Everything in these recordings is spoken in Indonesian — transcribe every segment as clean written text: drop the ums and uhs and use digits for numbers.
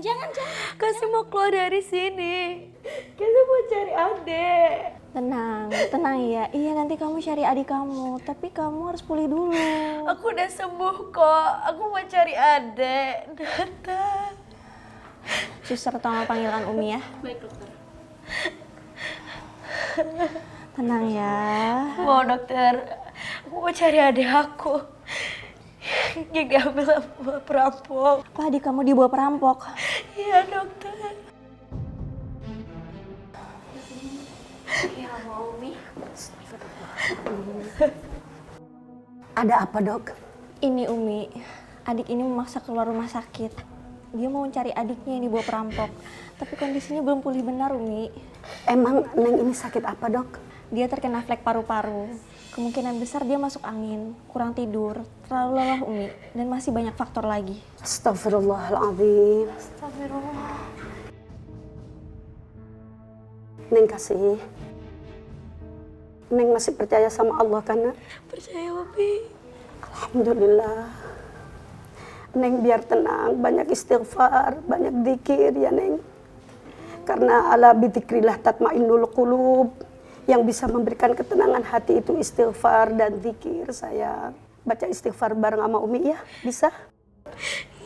jangan. Kasih mau keluar dari sini. Kasih mau cari adek. Tenang ya. Iya nanti kamu cari adik kamu, tapi kamu harus pulih dulu. Aku udah sembuh kok. Aku mau cari adek. Nata. Suster tolong panggilkan Umi ya. Baik dokter. Tenang ya. Mau dokter. Aku mau cari adek aku. Yang diambil sama perampok. Apa adik kamu dibawa perampok? Iya dokter. Ya mau Umi. Ada apa dok? Ini Umi, adik ini memaksa keluar rumah sakit. Dia mau mencari adiknya yang dibawa perampok. Tapi kondisinya belum pulih benar Umi. Emang Neng ini sakit apa dok? Dia terkena flek paru-paru. Kemungkinan besar dia masuk angin, kurang tidur, terlalu lelah Umi. Dan masih banyak faktor lagi. Astagfirullahaladzim. Astagfirullah. Neng kasih. Neng masih percaya sama Allah kan? Nak? Percaya Umi. Alhamdulillah. Neng biar tenang, banyak istighfar, banyak zikir ya Neng. Karena ala bidzikrillah tatmainnul qulub. Yang bisa memberikan ketenangan hati itu istighfar dan zikir sayang. Baca istighfar bareng sama Umi ya, bisa?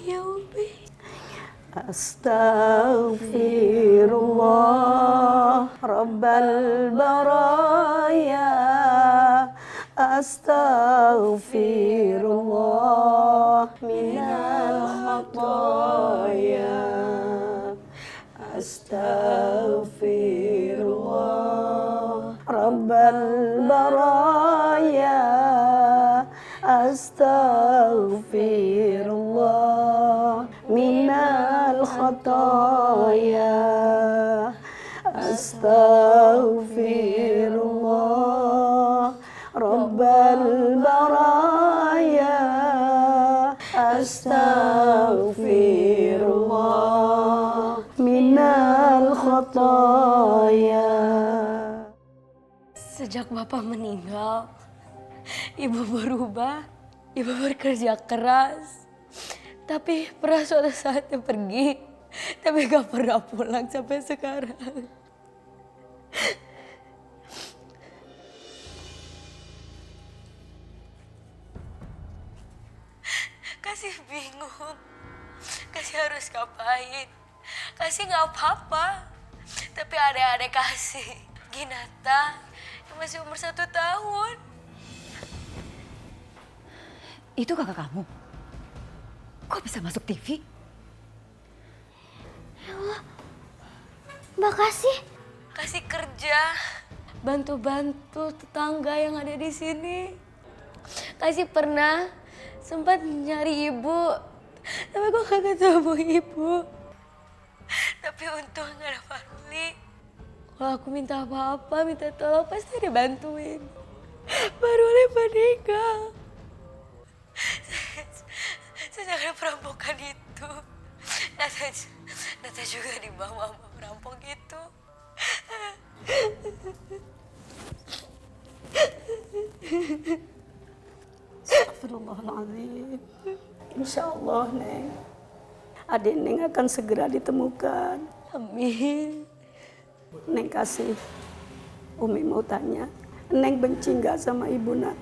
Iya Umi. Astaghfirullah Rabbal baraya. Astaghfirullah minal khataya. Astaghfirullah Rabbal baraya. Astaghfirullah minal khataya. Astaghfirullah Rabbal baraya. Astaghfirullah minal khataya. Sejak Bapak meninggal, Ibu berubah, Ibu bekerja keras. Tapi pernah suatu saat dia pergi, tapi gak pernah pulang sampai sekarang. Kasih bingung, Kasih harus ngapain, Kasih gak apa-apa. Tapi adik-adik Kasih, Ginata, yang masih umur 1 tahun. Itu kakak kamu? Kok bisa masuk TV? Ya Allah, Mbak Kasih. Kasih kerja, bantu-bantu tetangga yang ada di sini. Kasih pernah sempat nyari ibu, tapi gue gak ketemu ibu. Tapi untung gak ada Fadli. Kalau aku minta apa-apa, minta tolong pasti dibantuin. Baru oleh meninggal. Sejak ada perampokan itu, Nata juga dibawa sama perampok itu. Astagfirullahaladzim. Insya Allah Neng, adik Neng akan segera ditemukan. Amin. Neng kasih, Umi mau tanya, Neng benci nggak sama ibu nak?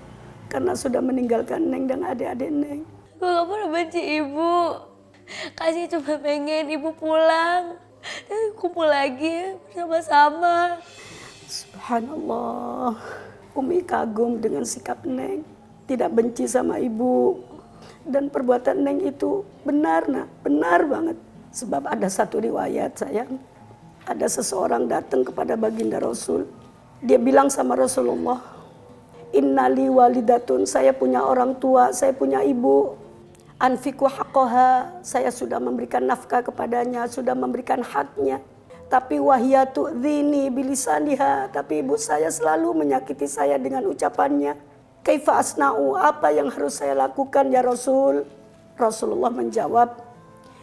Karena sudah meninggalkan Neng dan adik-adik Neng. Gue gak pernah benci ibu. Kasih cuma pengen ibu pulang dan kumpul lagi bersama-sama. Subhanallah, Umi kagum dengan sikap Neng. Tidak benci sama ibu. Dan perbuatan Neng itu benar nak, benar banget. Sebab ada satu riwayat sayang. Ada seseorang datang kepada baginda Rasul. Dia bilang sama Rasulullah, Innali walidatun, saya punya orang tua, saya punya ibu. Anfiku haqqaha, saya sudah memberikan nafkah kepadanya, sudah memberikan haknya. Tapi wahyatu dhini bilisaniha, tapi ibu saya selalu menyakiti saya dengan ucapannya. Kaifa asna'u, apa yang harus saya lakukan ya Rasul? Rasulullah menjawab,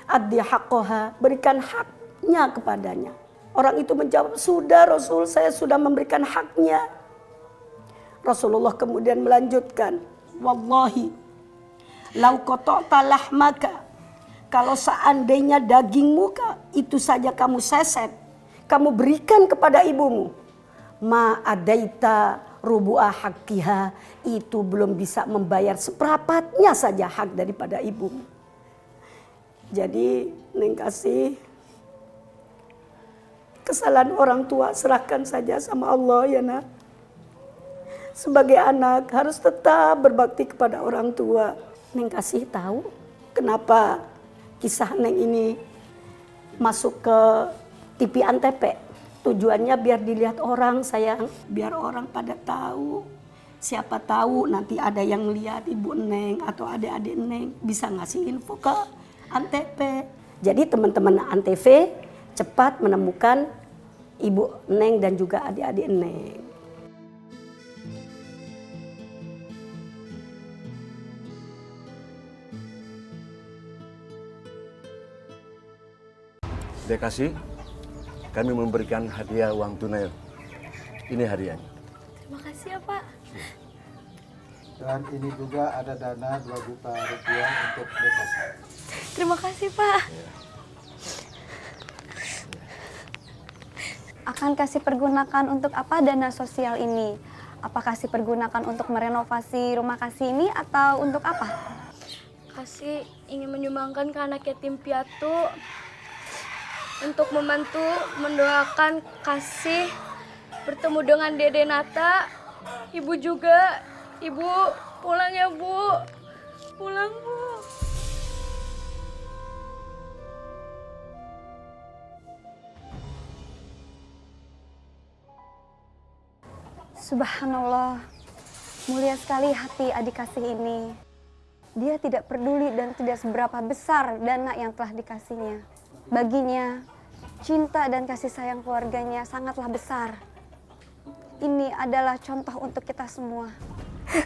addi haqqaha, berikan haknya kepadanya. Orang itu menjawab, sudah Rasul, saya sudah memberikan haknya. Rasulullah kemudian melanjutkan, wallahi lau qata'ta lahmaka Kalau seandainya dagingmu itu saja kamu seset, kamu berikan kepada ibumu, ma adaita rubu'a haqqiha, itu belum bisa membayar seperempatnya saja hak daripada ibumu. Jadi Neng Kasih, kesalahan orang tua serahkan saja sama Allah ya nak. Sebagai anak harus tetap berbakti kepada orang tua. Neng Kasih tahu kenapa kisah Neng ini masuk ke TV Antv. Tujuannya biar dilihat orang sayang, biar orang pada tahu. Siapa tahu nanti ada yang lihat ibu Neng atau adik-adik Neng bisa ngasih info ke Antv. Jadi teman-teman Antv cepat menemukan ibu Neng dan juga adik-adik Neng. Terima kasih. Kami memberikan hadiah uang tunai. Ini hadiahnya. Terima kasih ya Pak. Dan ini juga ada dana 2 juta rupiah untuk Dekasi. Terima kasih Pak. Akan kasih pergunakan untuk apa dana sosial ini? Apa kasih pergunakan untuk merenovasi rumah Kasih ini atau untuk apa? Kasih ingin menyumbangkan ke anak yatim piatu untuk membantu mendoakan Kasih bertemu dengan Dede Nata. Ibu juga, Ibu pulang ya Bu, pulang Bu. Subhanallah, mulia sekali hati adik Kasih ini. Dia tidak peduli dan tidak seberapa besar dana yang telah dikasihnya. Baginya, cinta dan kasih sayang keluarganya sangatlah besar. Ini adalah contoh untuk kita semua.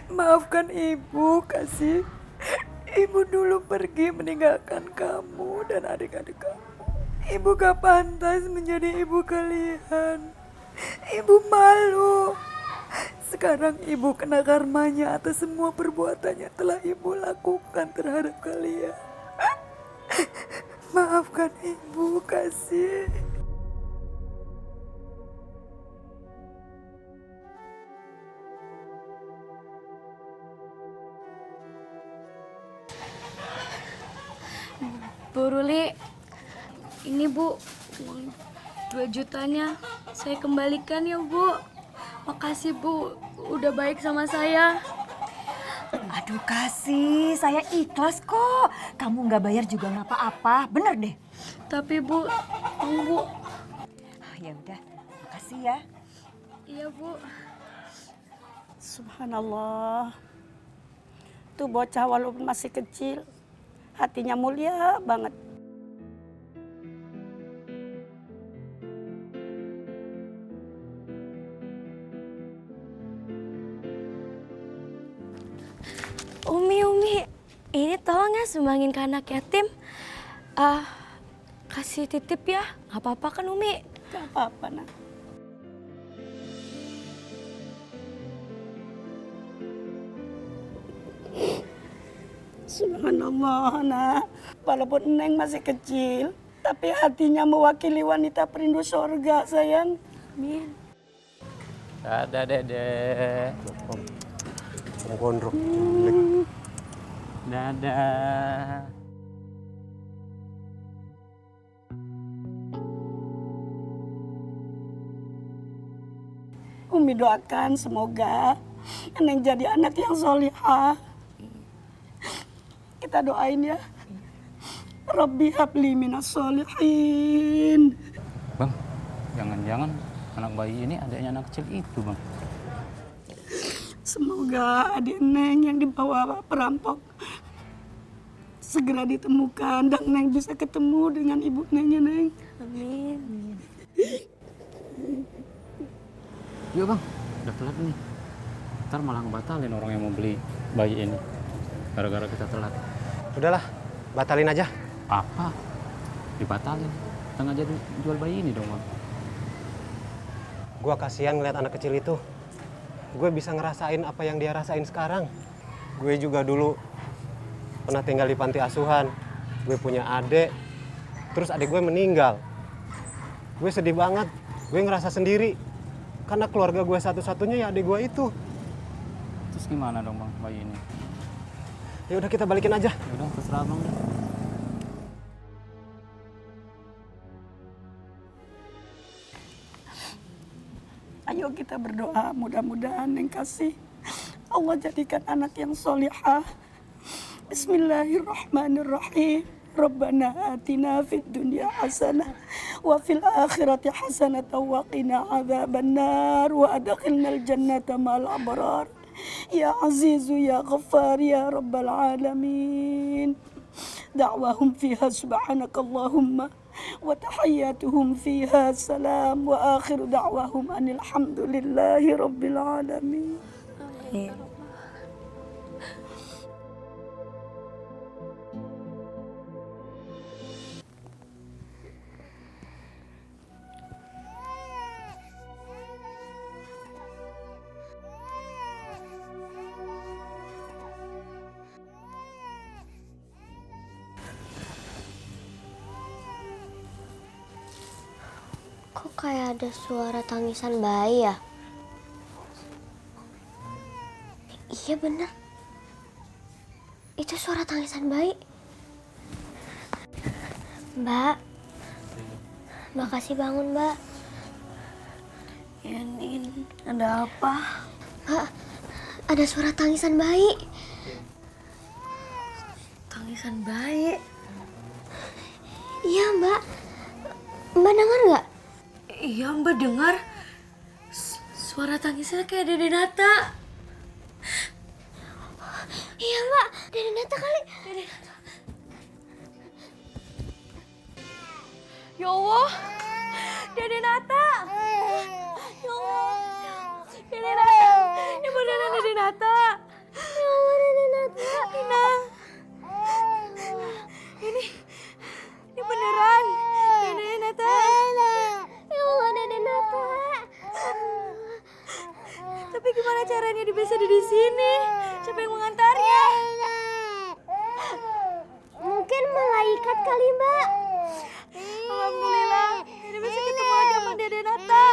Maafkan Ibu, Kasih. Ibu dulu pergi meninggalkan kamu dan adik-adik kamu. Ibu gak pantas menjadi ibu kalian. Ibu malu. Sekarang Ibu kena karmanya atas semua perbuatan yang telah Ibu lakukan terhadap kalian. Maafkan Ibu, Kasih. Bu Ruli, ini Bu, uang 2 jutanya saya kembalikan ya Bu. Makasih Bu, udah baik sama saya. Aduh Kasih, saya ikhlas kok. Kamu nggak bayar juga nggak apa-apa, bener deh. Tapi Bu, Bu. Ya udah, makasih ya. Iya Bu. Subhanallah. Tuh bocah walaupun masih kecil, hatinya mulia banget. Umi, ini tolong ya sumbangin ke anak yatim. Kasih titip ya, nggak apa-apa kan Umi? Gak apa-apa nak. Subhanallah nak. Walaupun Neng masih kecil, tapi hatinya mewakili wanita perindu sorga sayang. Amin. Dadah Dede. Gondrong. Dadah. Umi doakan semoga Neng jadi anak yang solihah. Kita doain ya. Rabbi habli minas solihin. Bang, jangan-jangan anak bayi ini adanya anak kecil itu Bang. Semoga adik Neng yang dibawa perampok segera ditemukan dan Neng bisa ketemu dengan ibu Neng ya Neng. Amin. Yuk Bang, udah telat nih. Ntar malah ngebatalin orang yang mau beli bayi ini. Gara-gara kita telat. Udahlah, batalin aja. Apa? Dibatalin. Kita nggak jadi jual bayi ini dong Bang. Gua kasihan ngeliat anak kecil itu. Gue bisa ngerasain apa yang dia rasain sekarang. Gue juga dulu pernah tinggal di panti asuhan. gue punya adik, terus adik gue meninggal. Gue sedih banget, gue ngerasa sendiri. Karena keluarga gue satu-satunya ya adik gue itu. Terus gimana dong bang bayi ini? Ya udah kita balikin aja. Ya udah terserah bang. Ayo kita berdoa, mudah-mudahan Neng kasih Allah jadikan anak yang solihah. Bismillahirrahmanirrahim. Rabbana atina fid dunya hasanah wa fil akhirati hasanah wa qina adzabannar wa adkhilnal jannata ma'al abrar. Ya Azizu ya Ghaffar ya Rabbal alamin. Da'wahum fiha subhanakallahumma wa tahiyyatuhum fiha salam wa akhiru da'wahum anil hamdulillahi rabbil alamin. Kok kayak ada suara tangisan bayi ya? Iya bener. Itu suara tangisan bayi. Mbak. Makasih bangun, Mbak. Ya, Nin, ada apa? Mbak, ada suara tangisan bayi. Tangisan bayi. Iya, Mbak. Mbak dengar nggak? Iya, Mbak dengar. Suara tangisnya kayak Dede Nata. Iya, Mbak. Dede Nata kali. Dede Nata. Ya Allah. Dede Nata. Ya Allah. Dede Nata. Ini beneran Dede Nata. Ya Allah, Dede Nata. Ina. Ini beneran. Dede Nata. Ya Allah, Dede Nata. Tapi gimana caranya dia bisa ada di sini? Siapa yang mengantarnya? Mungkin malaikat kali, Mbak. Alhamdulillah, ini bisa ketemu lagi sama Dede Nata.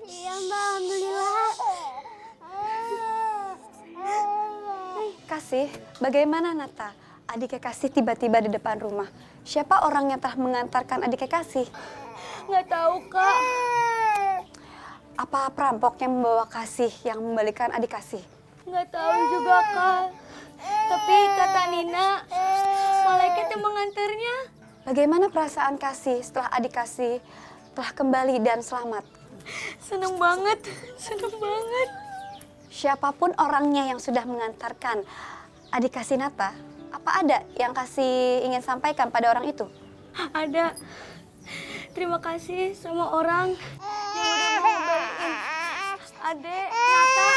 Iya, Mbak. Alhamdulillah. Kasih, bagaimana Nata? Adiknya Kasih tiba-tiba di depan rumah. Siapa orang yang telah mengantarkan adiknya Kasih? Nggak tahu, Kak. Apa perampok yang membawa Kasih yang membalikan adik Kasih? Nggak tahu juga, Kak. Tapi kata Nina, malaikat yang mengantarnya. Bagaimana perasaan Kasih setelah adik Kasih telah kembali dan selamat? Seneng banget, seneng banget. Siapapun orangnya yang sudah mengantarkan adik Kasih Nata, apa ada yang Kasih ingin sampaikan pada orang itu? Ada. Terima kasih sama orang yang udah mengembalikan adik Nata.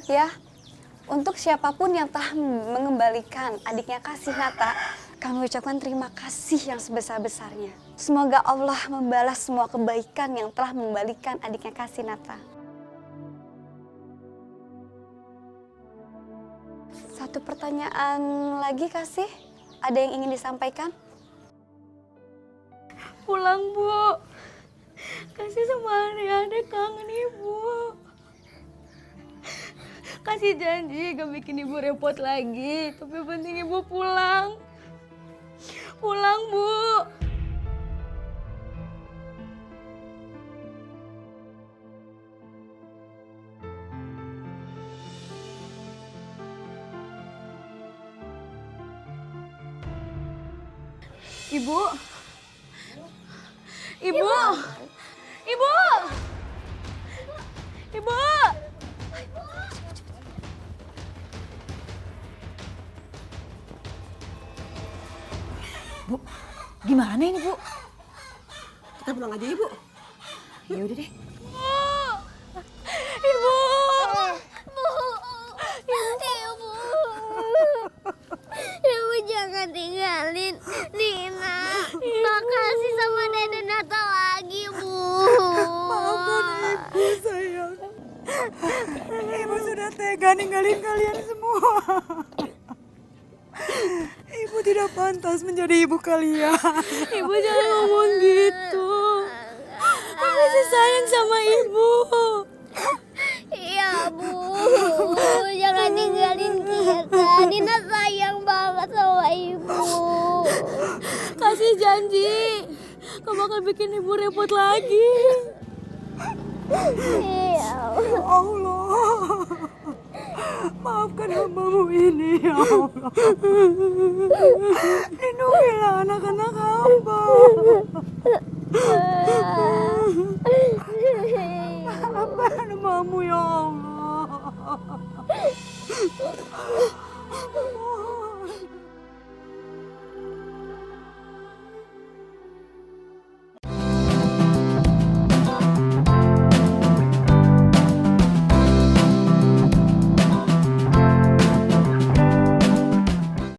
Ya, untuk siapapun yang telah mengembalikan adiknya Kasih Nata, kami ucapkan terima kasih yang sebesar-besarnya. Semoga Allah membalas semua kebaikan yang telah mengembalikan adiknya Kasih Nata. Satu pertanyaan lagi, Kasih. Ada yang ingin disampaikan? Pulang, Bu. Kasih sama adik-adik kangen Ibu. Kasih janji gak bikin Ibu repot lagi. Tapi penting Ibu pulang. Pulang, Bu. Ibu. Ibu. Ibu. Ibu. Bu, gimana ini, Bu? Kita pulang aja ya, Bu. Ya udah deh. Ibu. Ibu. Ibu jangan tinggalin Nina. Makasih sama Dede Nata lagi, Bu. Maafkan Ibu, sayang. Ibu sudah tega ninggalin kalian semua. Ibu tidak pantas menjadi ibu kalian. Ibu jangan ngomong gitu. Aku masih sayang sama ibu. Iya Bu, jangan ninggalin kita. Dina sayang banget sama ibu. Kasih janji, kamu bakal bikin ibu repot lagi. Iya. Ya Allah, maafkan hambamu ini ya Allah. Lindungilah anak-anak